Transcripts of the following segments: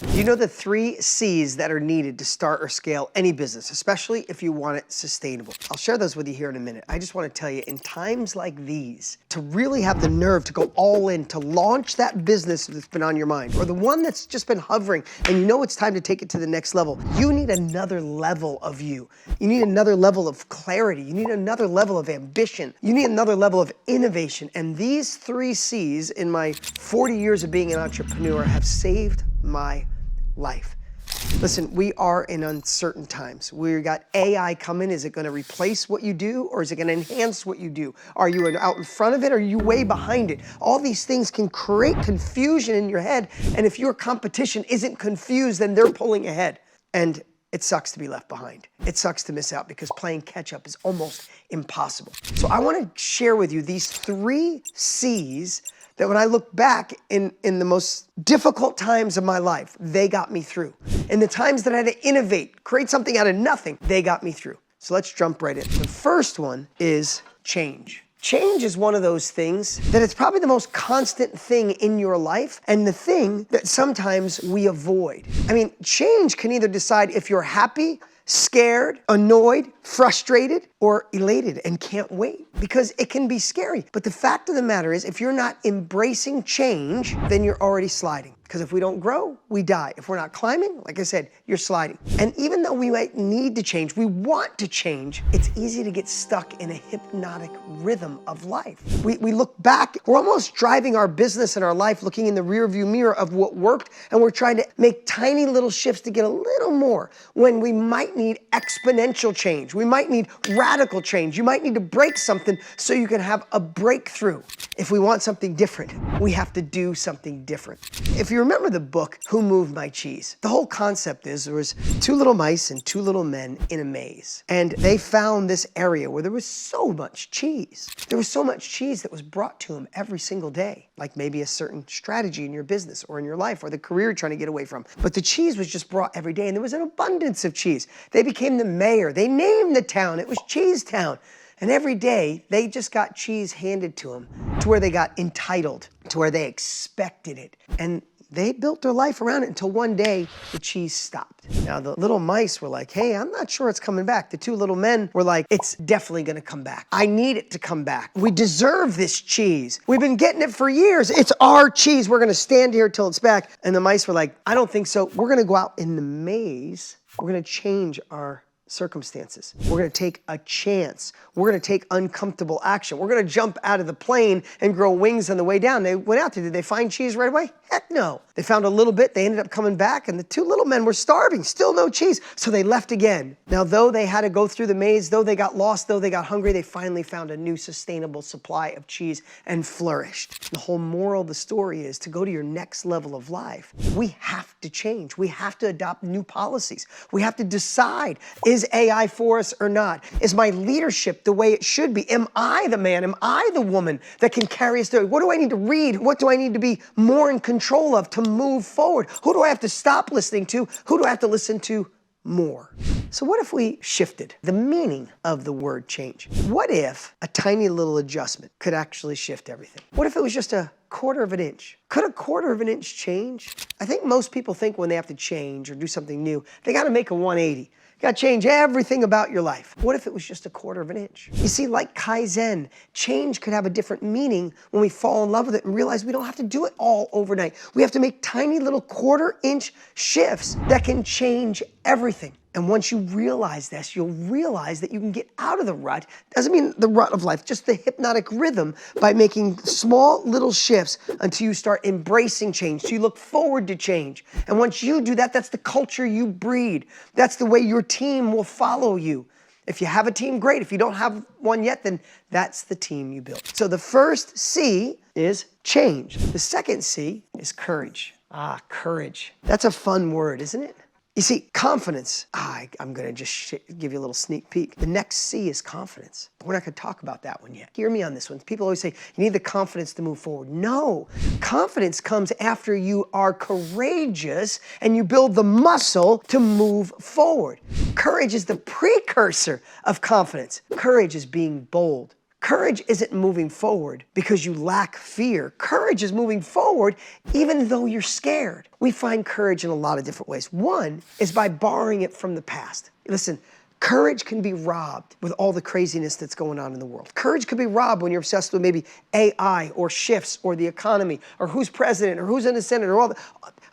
You know the 3 C's that are needed to start or scale any business, especially if you want it sustainable. I'll share those with you here in a minute. I just want to tell you, in times like these, to really have the nerve to go all in, to launch that business that's been on your mind, or the one that's just been hovering, and you know it's time to take it to the next level, you need another level of you. You need another level of clarity. You need another level of ambition. You need another level of innovation. And these 3 C's in my 40 years of being an entrepreneur have saved my life. Listen, we are in uncertain times. We got AI coming. Is it going to replace what you do, or is it going to enhance what you do? Are you out in front of it, or are you way behind it? All these things can create confusion in your head, and if your competition isn't confused, then they're pulling ahead. And it sucks to be left behind. It sucks to miss out because playing catch up is almost impossible. So I want to share with you these 3 C's that when I look back in the most difficult times of my life, they got me through. In the times that I had to innovate, create something out of nothing, they got me through. So let's jump right in. The first one is change. Change is one of those things that it's probably the most constant thing in your life, and the thing that sometimes we avoid. I mean, change can either decide if you're happy, scared, annoyed, frustrated, or elated and can't wait, because it can be scary. But the fact of the matter is, if you're not embracing change, then you're already sliding. Because if we don't grow, we die. If we're not climbing, like I said, you're sliding. And even though we might need to change, we want to change, it's easy to get stuck in a hypnotic rhythm of life. We look back, we're almost driving our business and our life looking in the rearview mirror of what worked, and we're trying to make tiny little shifts to get a little more, when we might need exponential change. We might need radical change. You might need to break something so you can have a breakthrough. If we want something different, we have to do something different. If you remember the book, Who Moved My Cheese? The whole concept is there was 2 little mice and 2 little men in a maze. And they found this area where there was so much cheese. There was so much cheese that was brought to them every single day. Like maybe a certain strategy in your business or in your life or the career you're trying to get away from. But the cheese was just brought every day, and there was an abundance of cheese. They became the mayor. They named the town. It was Cheese Town. And every day, they just got cheese handed to them to where they got entitled, to where they expected it. And they built their life around it until one day the cheese stopped. Now the little mice were like, hey, I'm not sure it's coming back. The 2 little men were like, it's definitely gonna come back. I need it to come back. We deserve this cheese. We've been getting it for years. It's our cheese. We're gonna stand here till it's back. And the mice were like, I don't think so. We're gonna go out in the maze. We're gonna change our circumstances. We're gonna take a chance. We're gonna take uncomfortable action. We're gonna jump out of the plane and grow wings on the way down. They went out there. Did they find cheese right away? Heck no. They found a little bit. They ended up coming back, and the 2 little men were starving. Still no cheese. So they left again. Now, though they had to go through the maze, though they got lost, though they got hungry, they finally found a new sustainable supply of cheese and flourished. The whole moral of the story is to go to your next level of life, we have to change. We have to adopt new policies. We have to decide, is AI for us or not? Is my leadership the way it should be? Am I the man? Am I the woman that can carry us through? What do I need to read? What do I need to be more in control of to move forward? Who do I have to stop listening to? Who do I have to listen to more? So what if we shifted the meaning of the word change? What if a tiny little adjustment could actually shift everything? What if it was just a 1/4 of an inch? Could a 1/4 of an inch change? I think most people think when they have to change or do something new, they got to make a 180. You got to change everything about your life. What if it was just a 1/4 of an inch? You see, like Kaizen, change could have a different meaning when we fall in love with it and realize we don't have to do it all overnight. We have to make tiny little 1/4 inch shifts that can change everything. And once you realize this, you'll realize that you can get out of the rut. Doesn't mean the rut of life, just the hypnotic rhythm, by making small little shifts until you start embracing change. So you look forward to change. And once you do that, that's the culture you breed. That's the way your team will follow you. If you have a team, great. If you don't have one yet, then that's the team you built. So the first C is change. The second C is courage. Courage. That's a fun word, isn't it? You see, confidence, I'm going to just give you a little sneak peek. The next C is confidence. We're not going to talk about that one yet. Hear me on this one. People always say, you need the confidence to move forward. No, confidence comes after you are courageous and you build the muscle to move forward. Courage is the precursor of confidence. Courage is being bold. Courage isn't moving forward because you lack fear. Courage is moving forward even though you're scared. We find courage in a lot of different ways. One is by borrowing it from the past. Listen, courage can be robbed with all the craziness that's going on in the world. Courage could be robbed when you're obsessed with maybe AI or shifts or the economy or who's president or who's in the Senate or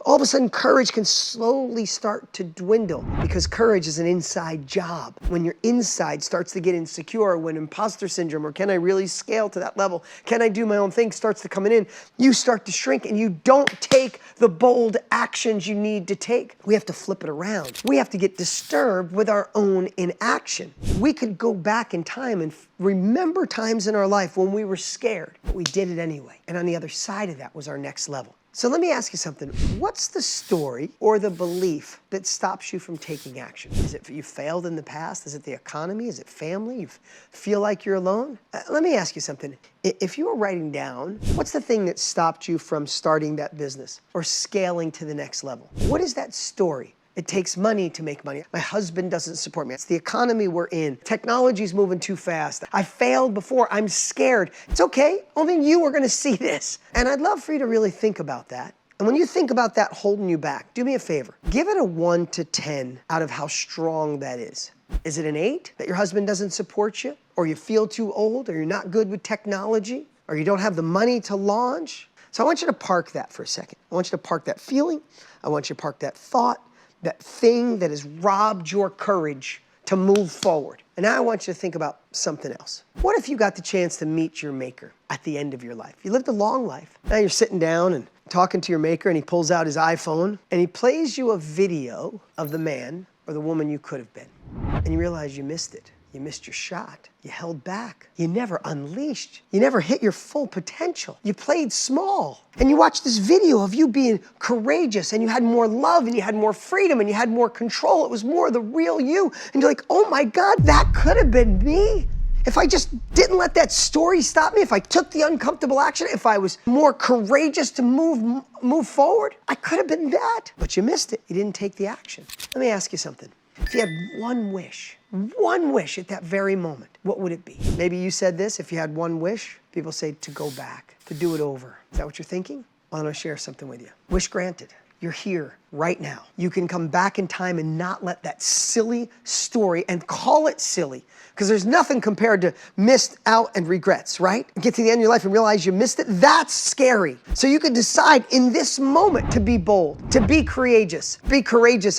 all of a sudden courage can slowly start to dwindle because courage is an inside job. When your inside starts to get insecure, when imposter syndrome or can I really scale to that level, can I do my own thing starts to come in, you start to shrink and you don't take the bold actions you need to take. We have to flip it around. We have to get disturbed with our own inaction. We could go back in time and remember times in our life when we were scared, but we did it anyway. And on the other side of that was our next level. So let me ask you something. What's the story or the belief that stops you from taking action? Is it you failed in the past? Is it the economy? Is it family? You feel like you're alone? Let me ask you something. If you were writing down, what's the thing that stopped you from starting that business or scaling to the next level? What is that story? It takes money to make money. My husband doesn't support me. It's the economy we're in. Technology's moving too fast. I failed before. I'm scared. It's okay. Only you are going to see this. And I'd love for you to really think about that. And when you think about that holding you back, do me a favor. Give it a 1 to 10 out of how strong that is. Is it an 8 that your husband doesn't support you? Or you feel too old? Or you're not good with technology? Or you don't have the money to launch? So I want you to park that for a second. I want you to park that feeling. I want you to park that thought. That thing that has robbed your courage to move forward. And now I want you to think about something else. What if you got the chance to meet your maker at the end of your life? You lived a long life. Now you're sitting down and talking to your maker and he pulls out his iPhone and he plays you a video of the man or the woman you could have been. And you realize you missed it. You missed your shot. You held back. You never unleashed. You never hit your full potential. You played small. And you watched this video of you being courageous and you had more love and you had more freedom and you had more control. It was more the real you. And you're like, oh my God, that could have been me. If I just didn't let that story stop me, if I took the uncomfortable action, if I was more courageous to move forward, I could have been that. But you missed it. You didn't take the action. Let me ask you something. If you had one wish at that very moment, what would it be? Maybe you said this, if you had one wish, people say to go back, to do it over. Is that what you're thinking? Well, I'm gonna share something with you. Wish granted. You're here right now. You can come back in time and not let that silly story, and call it silly, because there's nothing compared to missed out and regrets, right? Get to the end of your life and realize you missed it. That's scary. So you can decide in this moment to be bold, to be courageous,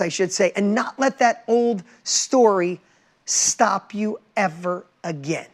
I should say, and not let that old story stop you ever again.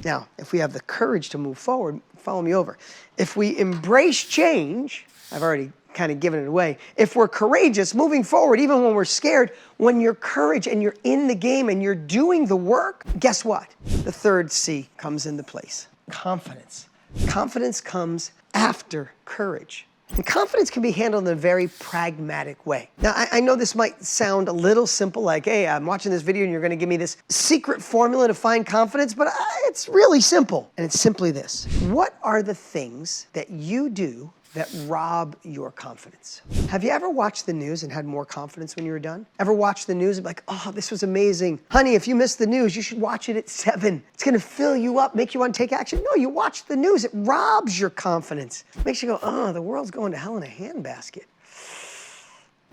Now, if we have the courage to move forward, follow me over. If we embrace change, I've already kind of given it away. If we're courageous, moving forward, even when we're scared, when you're courage and you're in the game and you're doing the work, guess what? The third C comes into place. Confidence. Confidence comes after courage. And confidence can be handled in a very pragmatic way. Now, I know this might sound a little simple, like, hey, I'm watching this video and you're gonna give me this secret formula to find confidence, but it's really simple. And it's simply this. What are the things that you do that rob your confidence? Have you ever watched the news and had more confidence when you were done? Ever watched the news and be like, oh, this was amazing. Honey, if you missed the news, you should watch it at 7. It's gonna fill you up, make you wanna take action. No, you watch the news, it robs your confidence. It makes you go, oh, the world's going to hell in a handbasket.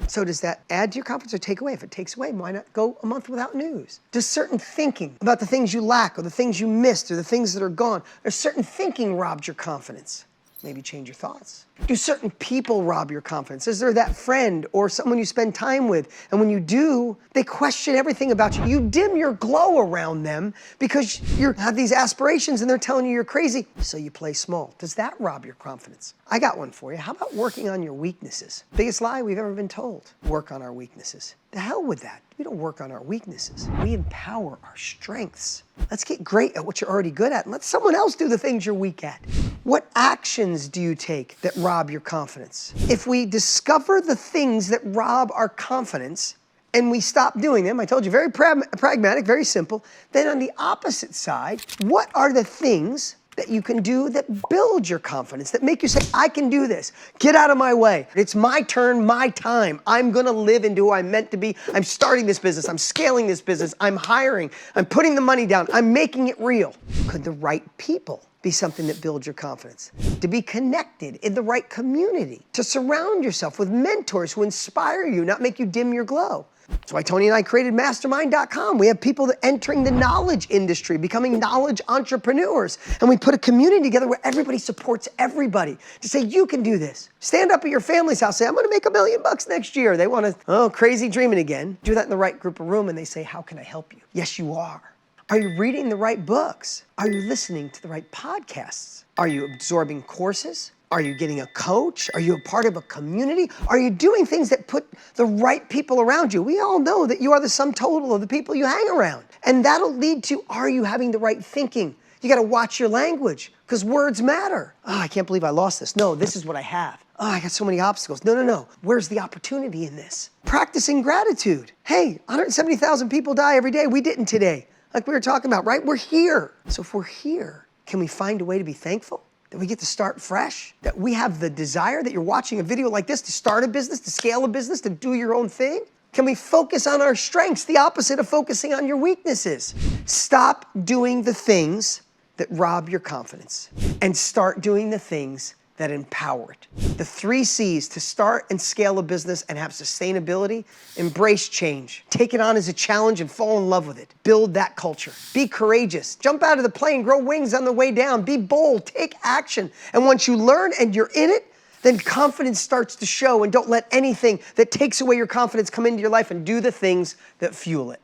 So does that add to your confidence or take away? If it takes away, why not go a month without news? Does certain thinking about the things you lack or the things you missed or the things that are gone, or certain thinking robbed your confidence? Maybe change your thoughts. Do certain people rob your confidence? Is there that friend or someone you spend time with, and when you do, they question everything about you? You dim your glow around them because you have these aspirations and they're telling you you're crazy, so you play small. Does that rob your confidence? I got one for you. How about working on your weaknesses? Biggest lie we've ever been told. Work on our weaknesses. The hell with that. We don't work on our weaknesses. We empower our strengths. Let's get great at what you're already good at and let someone else do the things you're weak at. What actions do you take that rob your confidence? If we discover the things that rob our confidence and we stop doing them, I told you, very pragmatic, very simple, then on the opposite side, what are the things that you can do that build your confidence, that make you say, I can do this. Get out of my way. It's my turn, my time. I'm gonna live into who I'm meant to be. I'm starting this business. I'm scaling this business. I'm hiring. I'm putting the money down. I'm making it real. Could the right people be something that builds your confidence? To be connected in the right community, to surround yourself with mentors who inspire you, not make you dim your glow. That's why Tony and I created Mastermind.com. We have people that entering the knowledge industry, becoming knowledge entrepreneurs. And we put a community together where everybody supports everybody to say, you can do this. Stand up at your family's house, say, I'm gonna make $1 million next year. They wanna, crazy dreaming again. Do that in the right group of room and they say, how can I help you? Yes, you are. Are you reading the right books? Are you listening to the right podcasts? Are you absorbing courses? Are you getting a coach? Are you a part of a community? Are you doing things that put the right people around you? We all know that you are the sum total of the people you hang around. And that'll lead to, are you having the right thinking? You gotta watch your language, because words matter. Oh, I can't believe I lost this. No, this is what I have. Oh, I got so many obstacles. No. Where's the opportunity in this? Practicing gratitude. Hey, 170,000 people die every day. We didn't today. Like we were talking about, right? We're here. So if we're here, can we find a way to be thankful? That we get to start fresh? That we have the desire that you're watching a video like this to start a business, to scale a business, to do your own thing? Can we focus on our strengths, the opposite of focusing on your weaknesses? Stop doing the things that rob your confidence and start doing the things that empower it. The 3 C's to start and scale a business and have sustainability: embrace change, take it on as a challenge and fall in love with it. Build that culture. Be courageous. Jump out of the plane, grow wings on the way down. Be bold, take action. And once you learn and you're in it, then confidence starts to show, and don't let anything that takes away your confidence come into your life, and do the things that fuel it.